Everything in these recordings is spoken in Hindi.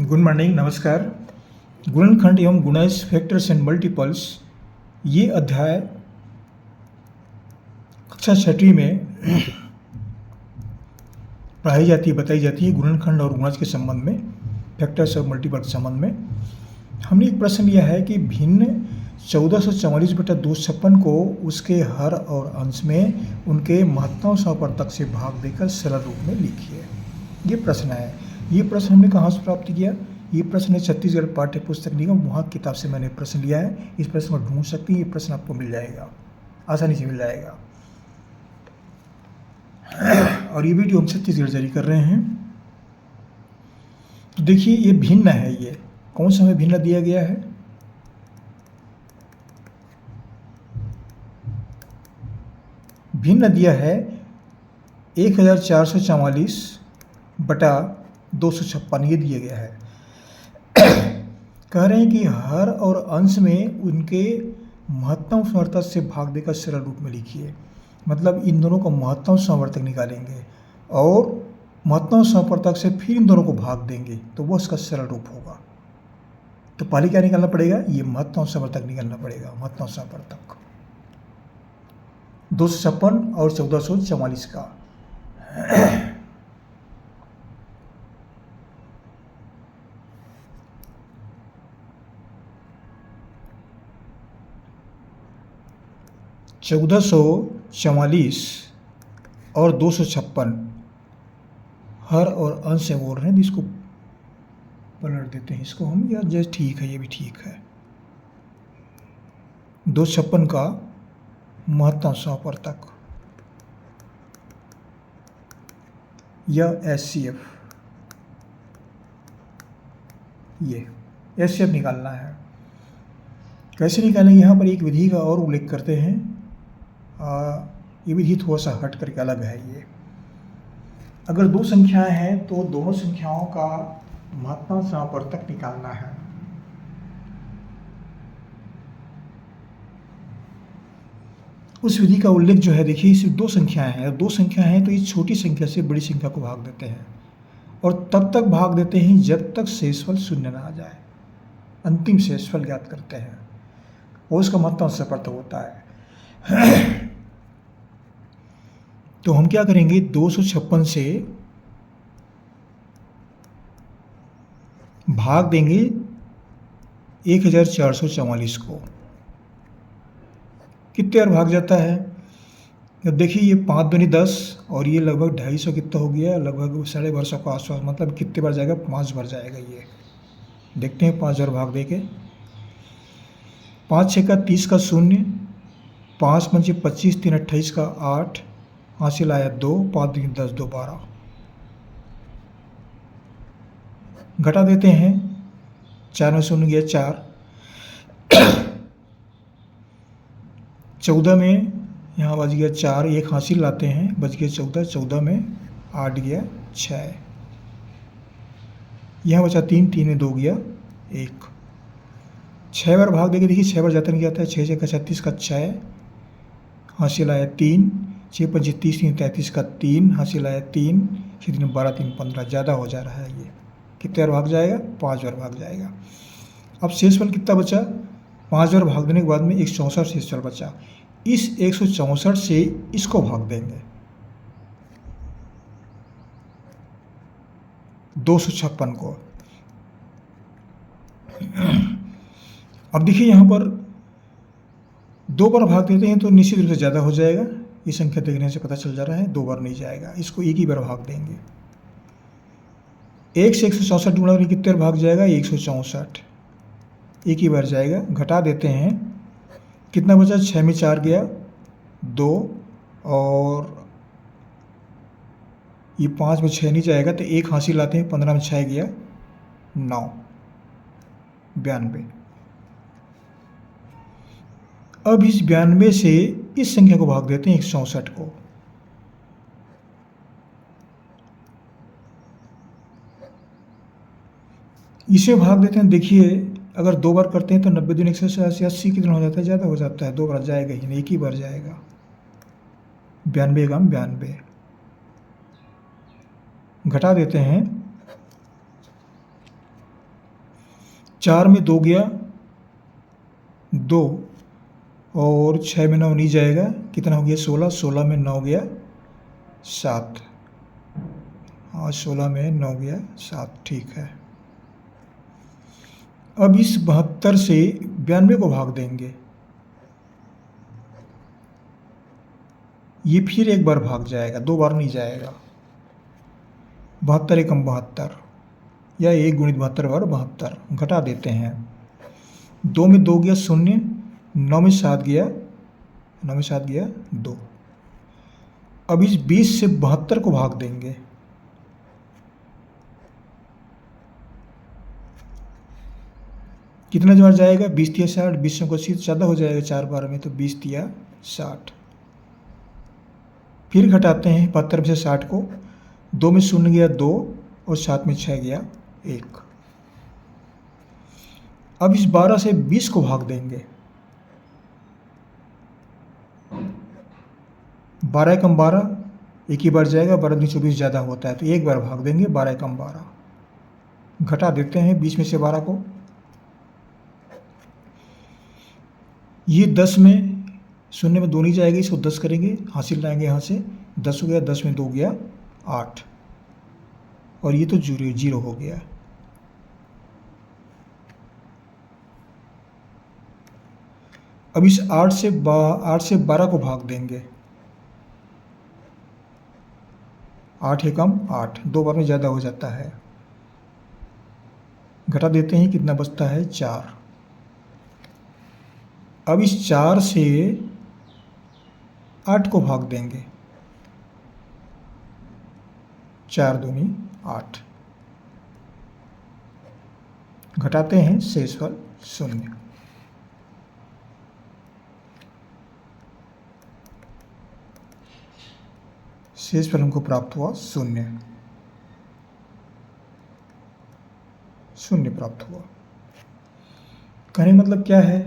गुड मॉर्निंग, नमस्कार। गुणनखंड एवं गुणज, फैक्टर्स एंड मल्टीपल्स, ये अध्याय कक्षा छठी में पढ़ाई जाती है, बताई जाती है गुणनखंड और गुणज के संबंध में, फैक्टर्स और मल्टीपल के संबंध में। हमने एक प्रश्न लिया है कि भिन्न 1444/256 को उसके हर और अंश में उनके महत्तम समापवर्तक से भाग देकर सरल रूप में लिखिए। ये प्रश्न है। ये प्रश्न हमने कहाँ से प्राप्त किया? ये प्रश्न है छत्तीसगढ़ पाठ्य पुस्तक निगम, वहाँ किताब से मैंने प्रश्न लिया है। इस प्रश्न को ढूंढ सकती हैं, ये प्रश्न आपको मिल जाएगा, आसानी से मिल जाएगा। और ये वीडियो हम छत्तीसगढ़ जारी कर रहे हैं। तो देखिए, ये भिन्न है। ये कौन सा हमें भिन्न दिया गया है? भिन्न दिया है 1444/256, ये दिया गया है। कह रहे हैं कि हर और अंश में उनके महत्तम समवर्तक से भाग देकर सरल रूप में लिखिए। मतलब इन दोनों का महत्तम समवर्तक निकालेंगे और महत्तम समवर्तक से फिर इन दोनों को भाग देंगे, तो वो इसका सरल रूप होगा। तो पहले क्या निकालना पड़ेगा? ये महत्तम समवर्तक निकालना पड़ेगा। महत्तम समवर्तक 256 और 1444 का। चौदह सौ 44 और 256 हर और अंश से बोल रहे हैं। इसको पलट देते हैं, इसको हम, यार जैसे ठीक है, ये भी ठीक है। 256 का महत्तम समवर्तक या HCF, ये HCF निकालना है। कैसे निकालेंगे? यहाँ पर एक विधि का और उल्लेख करते हैं। ये विधि थोड़ा सा हट करके अलग है। ये अगर दो संख्याएं हैं तो दोनों संख्याओं का महत्तम समवर्तक निकालना है। उस विधि का उल्लेख जो है, देखिए, सिर्फ दो संख्याएं हैं। दो संख्या हैं तो इस छोटी संख्या से बड़ी संख्या को भाग देते हैं, और तब तक भाग देते हैं जब तक शेषफल शून्य ना आ जाए। अंतिम शेषफल ज्ञात करते हैं, वो उसका महत्तम समवर्तक होता है। तो हम क्या करेंगे? 256 से भाग देंगे 1444 को। कितने बार भाग जाता है? अब देखिए, ये 5 दूनी 10 और ये लगभग 250 कितना हो गया? लगभग 250 के आसपास। मतलब कितने बार जाएगा? 5 बार जाएगा। ये देखते हैं 5 बार भाग दे के। 5 6 का 30 का 0, 5 5 25, 3 28 का 8, हासिल आया 2, 5 दूनी 10, 2 12। घटा देते हैं, 4 में 0 गया 4, 14 में यहाँ बच गया 4, एक हासिल लाते हैं, बच गया 14, 14 में 8 गया 6, यहाँ बचा 3, 3 में 2 गया 1। 6 बार भाग देंगे। देखिए 6 बार जाता नहीं जाता है। 6 6 का 36 का 6, हासिल आया 3, 6 5 30, 3 33 का 3, हासिल आया 3, 6 3 12, 3 15, ज़्यादा हो जा रहा है। ये कितने बार भाग जाएगा? 5 बार भाग जाएगा। अब शेषफल कितना बचा? 5 बार भाग देने के बाद में 164 शेषफल बचा। इस 164 से इसको भाग देंगे 256 को। अब देखिए, यहाँ पर 2 बार भाग देते हैं तो निश्चित रूप से ज़्यादा हो जाएगा। ये संख्या देखने से पता चल जा रहा है, 2 बार नहीं जाएगा। इसको एक ही बार भाग देंगे। 1 से 164 गुणा करें, कितने बार भाग जाएगा? 164, एक ही बार जाएगा। घटा देते हैं, कितना बचा? 6 में 4 गया 2, और ये 5 में 6 नहीं जाएगा तो एक हासिल लाते हैं, 15 में 6 गया 9, 92। अब इस 92 से इस संख्या को भाग देते हैं 164 को। इसे भाग देते हैं। देखिए, अगर 2 बार करते हैं तो 90 दूनी 180, 80 कितना हो जाता है? ज़्यादा हो जाता है। 2 बार जाएगा ही नहीं, एक ही बार जाएगा। 92 का 92 घटा देते हैं, 4 में 2 गया 2 और 6 में 9 नहीं जाएगा, कितना हो गया 16, 16 में 9 गया 7, हाँ 16 में 9 गया 7, ठीक है। अब इस 72 से 92 को भाग देंगे, ये फिर एक बार भाग जाएगा, 2 बार नहीं जाएगा। 72 एकम 72 या 1 गुणित 72 बार 72, घटा देते हैं। 2 में 2 गया 0, 9 में 7 गया 2। अब इस 20 से 72 को भाग देंगे, कितना बार जाएगा 20 तिया 60, 20 को 80 ज़्यादा हो जाएगा 4 बार में, तो 20 तिया 60। फिर घटाते हैं 72 से 60 को, 2 में 0 गया 2 और 7 में 6 गया 1। अब इस 12 से 20 को भाग देंगे, 12 एकम 12, एक ही बार जाएगा, 12 दूनी 24 ज़्यादा होता है तो एक बार भाग देंगे, 12 एकम 12। घटा देते हैं 20 में से 12 को, ये 10 में 0 में 2 नहीं जाएगी, इसको 10 करेंगे, हासिल लाएंगे यहाँ से, 10 हो गया, 10 में 2 गया 8 और ये तो 0 हो गया। अब इस 8 से 12 को भाग देंगे, 8 एकम 8, 2 बार में ज़्यादा हो जाता है, घटा देते हैं, कितना बचता है 4। अब इस 4 से 8 को भाग देंगे, 4 दूनी 8, घटाते हैं, शेषफल 0। शेषफल हमको प्राप्त हुआ 0 प्राप्त हुआ। कहने मतलब क्या है,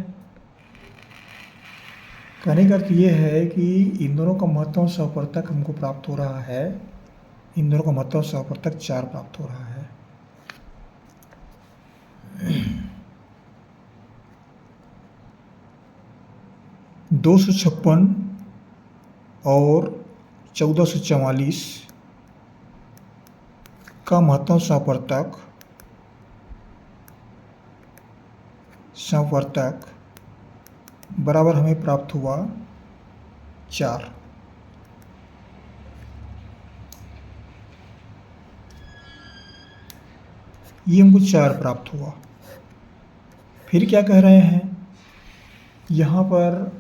कहने का अर्थ ये है कि इन दोनों का महत्तम सहप्रवर्तक हमको प्राप्त हो रहा है, इन दोनों का महत्तम सहप्रवर्तक 4 प्राप्त हो रहा है। $256 और 1444 का महत्तम सहप्रवर्तक बराबर हमें प्राप्त हुआ 4। ये हमको 4 प्राप्त हुआ। फिर क्या कह रहे हैं, यहाँ पर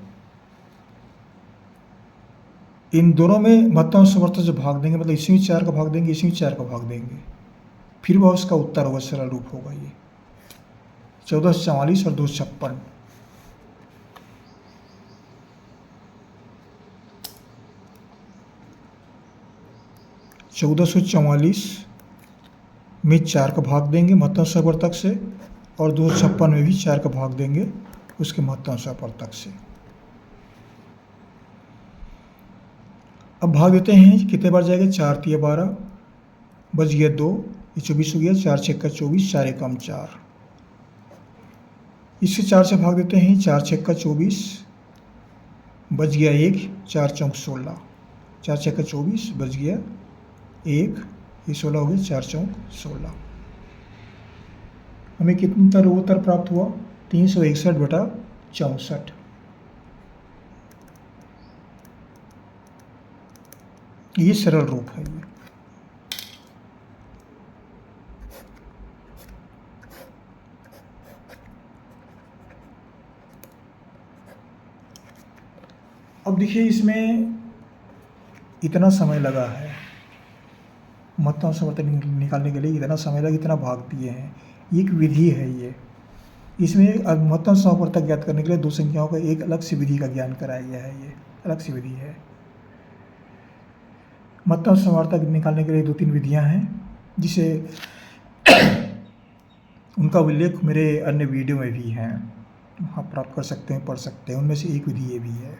इन दोनों में महत्तम सहप्रवर्तक जो भाग देंगे, मतलब इसमें 4 का भाग देंगे, इसमें 4 का भाग देंगे, फिर वह उसका उत्तर होगा, सरल रूप होगा ये 1444 और 256। में 4 का भाग देंगे महत्तम सहप्रवर्तक से, और 256 में भी 4 का भाग देंगे उसके महत्तम सहप्रवर्तक से। अब भाग देते हैं, कितने बार जाएगा, 4 तिया 12, बच गया 2, ये 24 हो गया, 4 छक्का 24, 4 एकम 4। इससे 4 से भाग देते हैं, 4 छक्का 24, बच गया 1, 4 चौक 16, 4 छक्का 24, बच गया 1, ये 16 हो गया, 4 चौक 16। हमें कितना उत्तर प्राप्त हुआ, 361/64। ये सरल रूप है ये। अब देखिए इसमें इतना समय लगा है, महत्तम सहप्रवर्तक निकालने के लिए इतना समय लगा, इतना भाग दिए हैं, एक विधि है ये। इसमें महत्तम सहप्रवर्तक ज्ञात करने के लिए 2 संख्याओं का एक अलग सी विधि का ज्ञान कराया गया है, ये अलग सी विधि है। महत्तम सहप्रवर्तक निकालने के लिए 2-3 विधियां हैं, जिसे उनका उल्लेख मेरे अन्य वीडियो में भी हैं, आप प्राप्त कर सकते हैं, पढ़ सकते हैं। उनमें से एक विधि ये भी है।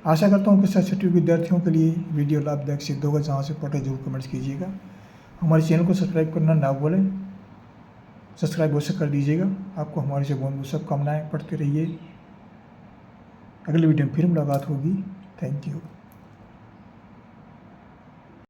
आशा करता हूँ कि छठी विद्यार्थियों के लिए वीडियो लाभदायक सिद्ध होगा। जहाँ से पढ़े जरूर कमेंट्स कीजिएगा। हमारे चैनल को सब्सक्राइब करना ना भूलें। सब्सक्राइब अवश्य कर दीजिएगा। आपको हमारी से बहुत बहुत शुभकामनाएं, पढ़ते रहिए। अगली वीडियो में फिर मुलाकात होगी। Thank you.